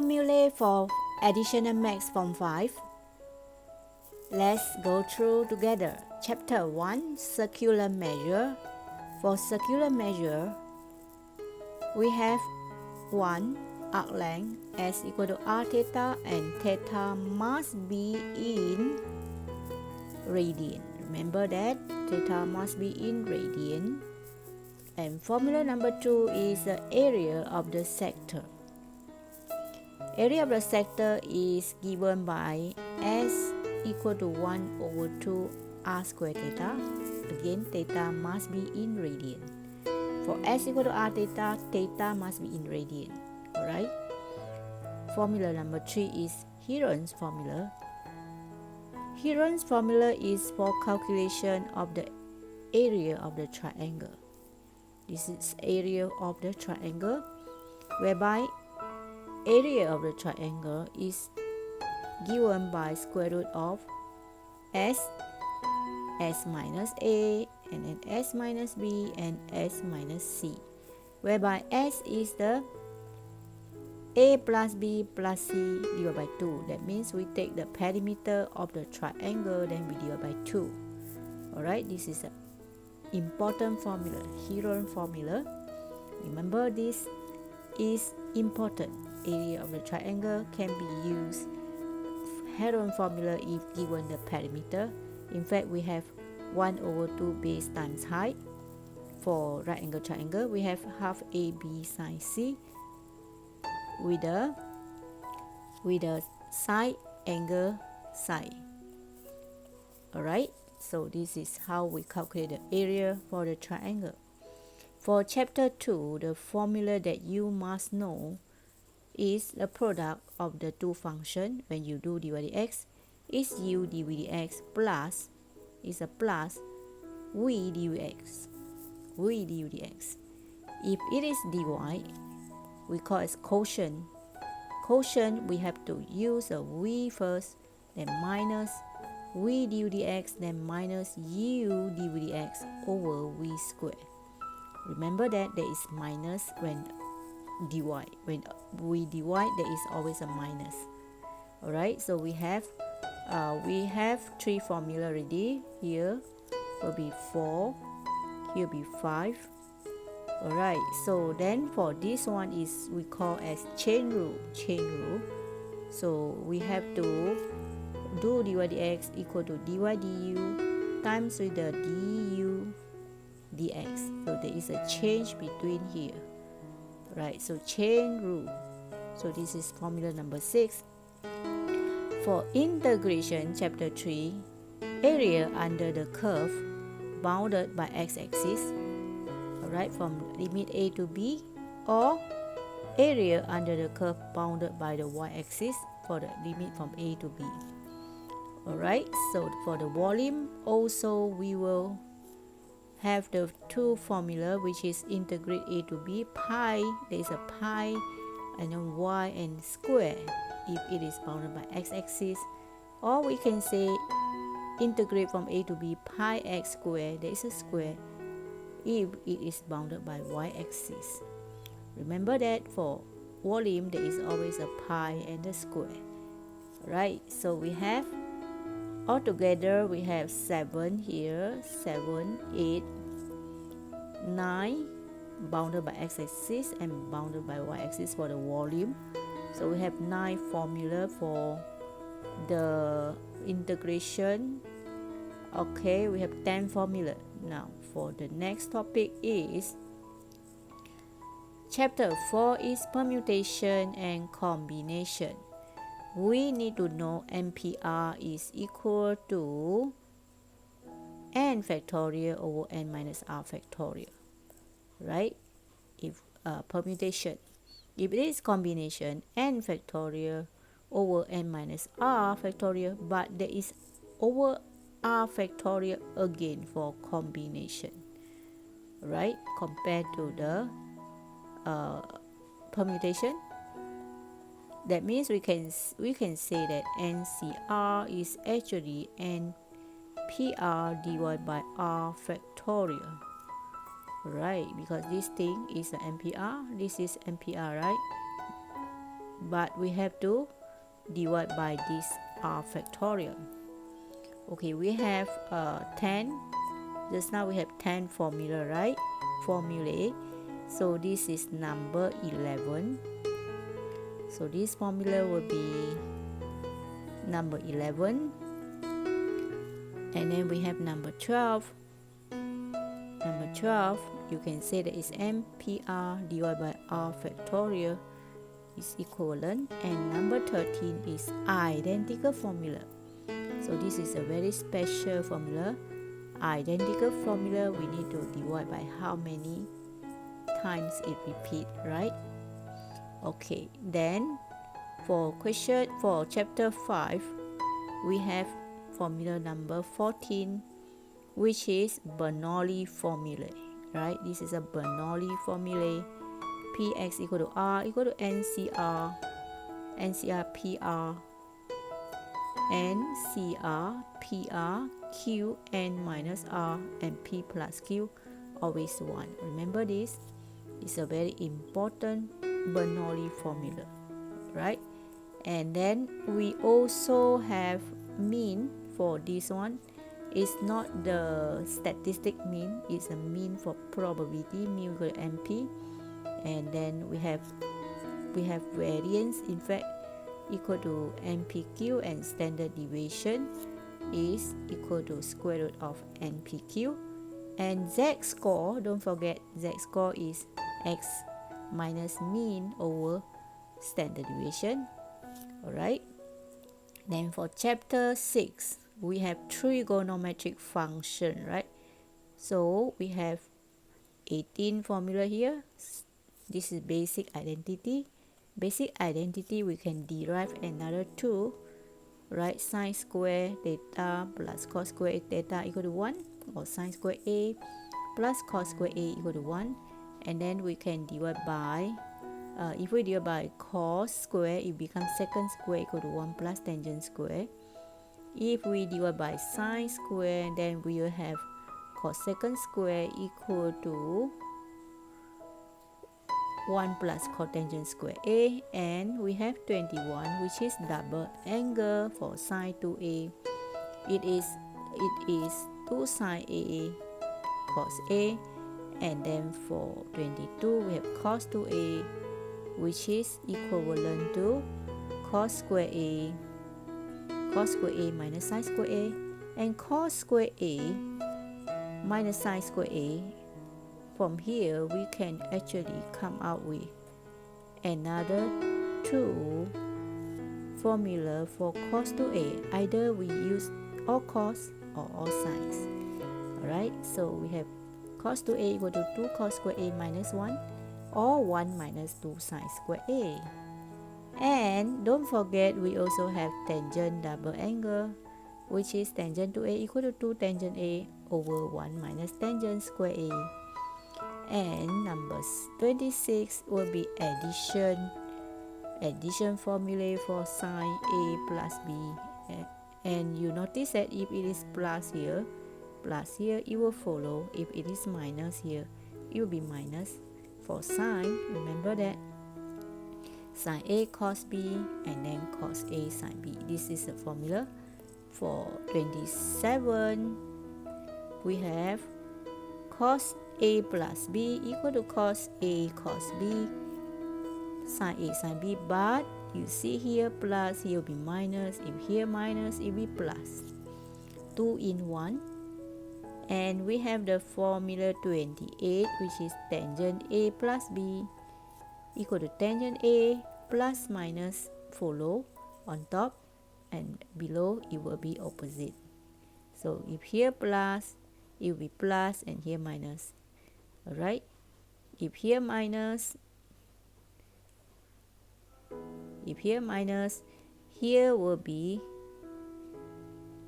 Formulae for additional max form 5. Let's go through together. Chapter 1, Circular Measure. For circular measure, we have 1. Arc length S equal to r theta, and theta must be in radian. Remember that theta must be in radian. And formula number 2 is the area of the sector. Area of the sector is given by S equal to 1 over 2 r square theta. Again, theta must be in radian. For S equal to r theta, theta must be in radian. Alright? Formula number 3 is Heroin's formula. Heroin's formula is for calculation of the area of the triangle. This is area of the triangle, whereby area of the triangle is given by square root of S minus A, and then S minus B, and S minus C, whereby S is the A plus B plus C divided by 2. That means we take the perimeter of the triangle, then we divide by 2. Alright, this is an important formula, Heroin formula. Remember, this is important. Area of the triangle can be used Heroin formula if given the perimeter. In fact, we have 1 over 2 base times height. For right angle triangle, we have half AB sine C with a side angle psi. Alright, so this is how we calculate the area for the triangle. For chapter 2, the formula that you must know is the product of the two functions. When you do dy dx, is u dv dx plus is a plus v dx. v du dx. If it is dy, we call it quotient. Quotient, we have to use a v first, then minus v du dx, then minus u dv dx over v squared. Remember that there is minus when dy. When we divide, there is always a minus. Alright, so we have 3 formula already. Here will be 4, here will be 5. Alright, so then for this one is we call as chain rule. So we have to do dy dx equal to dy du times with the du dx. So there is a change between here. Right, so chain rule. So this is formula number 6. For integration, chapter 3, area under the curve bounded by x-axis, alright, from limit A to B, or area under the curve bounded by the y-axis for the limit from A to B. Alright, so for the volume also we will have the two formula, which is integrate A to B, pi, there is a pi, and then y and square if it is bounded by x-axis, or we can say integrate from A to B pi x square, there is a square if it is bounded by y-axis. Remember that for volume there is always a pi and a square. Right, so we have altogether we have 7 here, 7, 8, 9 bounded by x-axis and bounded by y-axis for the volume. So we have 9 formula for the integration. Okay, we have 10 formula. Now for the next topic is chapter 4 is permutation and combination. We need to know NPR is equal to n factorial over n minus r factorial. Right? If permutation. If it is combination, n factorial over n minus r factorial, but there is over r factorial again for combination. Right? Compared to the permutation. That means we can say that NCR is actually NPR divided by R factorial. Right, because this thing is an NPR, this is NPR, right? but we have to divide by this r factorial. Okay, we have 10. Just now we have 10 formula, right? Formulae. So this is number 11. So this formula will be number 11. And then we have number 12. Number 12, you can say that is MPR divided by R factorial is equivalent. And number 13 is identical formula. So this is a very special formula. Identical formula, we need to divide by how many times it repeat, right? Okay, then for chapter 5, we have formula number 14, which is Bernoulli Formula, right? This is a Bernoulli Formula. Px equal to R equal to NCR, PR, NCR, PR, Q, N minus R, and P plus Q, always 1. Remember this? It's a very important Bernoulli formula, right? And then we also have mean for this one. It's not the statistic mean, it's a mean for probability, mu equal to NP. And then we have variance, in fact, equal to NPQ, and standard deviation is equal to square root of NPQ. And z-score, don't forget, z-score is x minus mean over standard deviation. Alright. Then for chapter 6, we have trigonometric function, right? So we have 18 formula here. This is basic identity. Basic identity, we can derive another 2, right? Sine square theta plus cos square theta equal to 1, or sine square A plus cos square A equal to 1. And then we can divide by, if we divide by cos square, it becomes secant square equal to 1 plus tangent square. If we divide by sine square, then we will have cosecant square equal to 1 plus cotangent square A. And we have 21, which is double angle for sine 2A. It is 2 sine A cos A. And then for 22, we have cos 2A, which is equivalent to cos square A minus sine square A. And cos square A minus sine square A, from here we can actually come out with another 2 formula for cos 2A. Either we use all cos or all sines. Alright, so we have cos 2A equal to 2 cos square A minus 1, or 1 minus 2 sine square A. And don't forget, we also have tangent double angle, which is tangent to A equal to 2 tangent A over 1 minus tangent square A. And number 26 will be addition formula for sine A plus B. And you notice that if it is plus here, it will follow. If it is minus here, it will be minus. For sine, remember that sine A cos B, and then cos A sine B. This is the formula. For 27, we have cos A plus B equal to cos A cos B, sine A sine B. But you see here plus, here will be minus. If here minus, it will be plus. 2 in 1. And we have the formula 28, which is tangent A plus B equal to tangent A plus minus follow on top, and below it will be opposite. So if here plus, it will be plus, and here minus. Alright, if here minus, here will be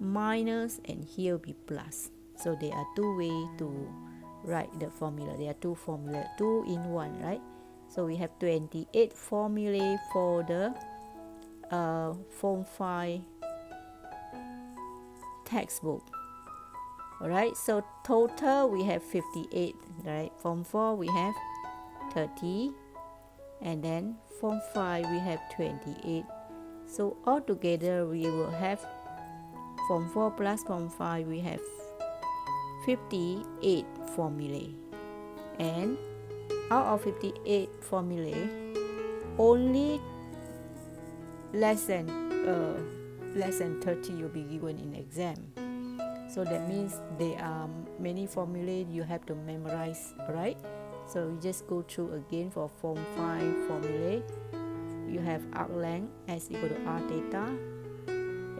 minus, and here will be plus. So there are two ways to write the formula. There are two formula, 2 in 1, right? So we have 28 formulae for the Form 5 textbook. Alright, so total we have 58, right? Form 4 we have 30, and then form 5 we have 28. So altogether we will have form 4 plus form 5 we have 58 formulae, and out of 58 formulae only less than 30 will be given in exam. So that means there are many formulae you have to memorize, right? So we just go through again. For form 5 formulae, you have arc length S equal to r theta,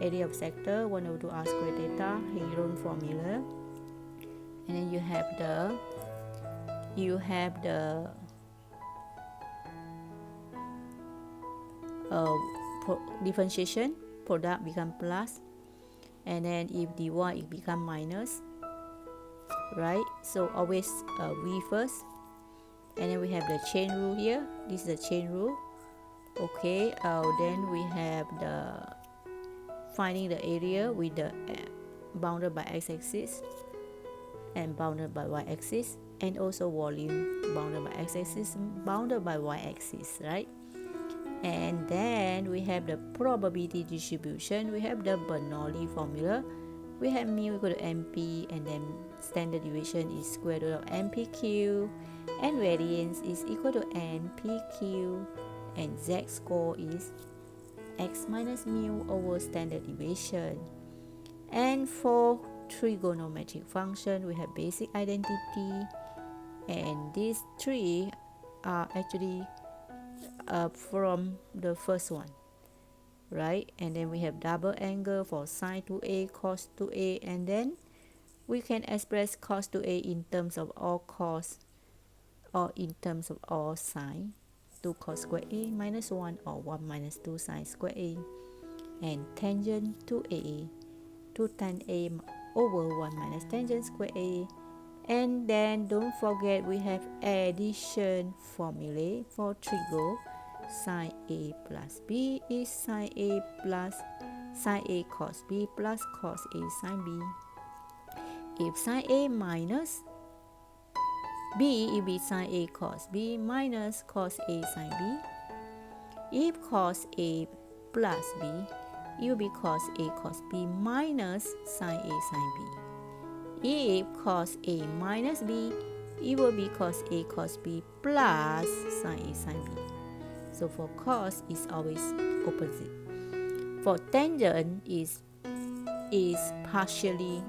area of sector 1/2 r square theta, Heroin Formula, and then you have the differentiation, product become plus, and then if dy it become minus, right? So always v first, and then we have the chain rule here. This is the chain rule. Okay, then we have the finding the area with the bounded by x-axis and bounded by y-axis, and also volume bounded by x-axis, bounded by y-axis, right? And then we have the probability distribution. We have the Bernoulli formula. We have mu equal to mp, and then standard deviation is square root of mpq, and variance is equal to npq, and z score is x minus mu over standard deviation. And for trigonometric function, we have basic identity, and these three are actually from the first one, right? And then we have double angle for sine 2a, cos 2a, and then we can express cos 2a in terms of all cos or in terms of all sine. 2 cos square a minus 1, or 1 minus 2 sine square a, and tangent 2a, 2 tan a over 1 minus tangent square a. And then don't forget we have addition formulae for trigo. Sine a plus b is sine a plus sine a cos b plus cos a sine b. If sine a minus b, it will be sine a cos b minus cos a sine b. If cos a plus b, it will be cos a cos b minus sine a sine b. If cos a minus b, it will be cos a cos b plus sine a sine b. So for cos is always opposite. For tangent is partially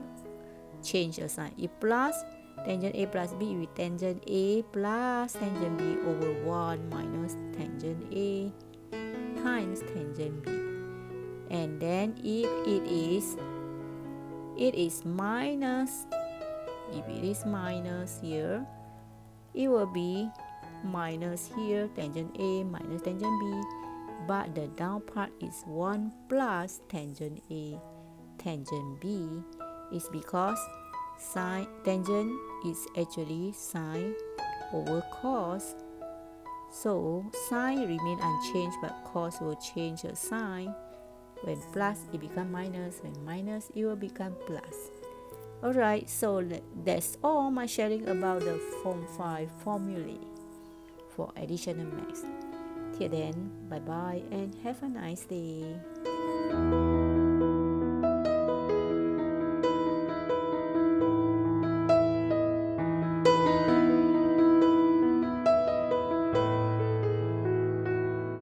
change a sign. If plus tangent a plus b with tangent a plus tangent b over 1 minus tangent a times tangent b. And then if it is minus, if it is minus here, it will be minus here, tangent a minus tangent b, but the down part is 1 plus tangent a tangent b, is because sine tangent is actually sine over cos. So sine remain unchanged, but cos will change the sign. When plus it become minus, when minus it will become plus. Alright, so that's all my sharing about the form 5 formulae for addition and math. Till then, bye bye and have a nice day.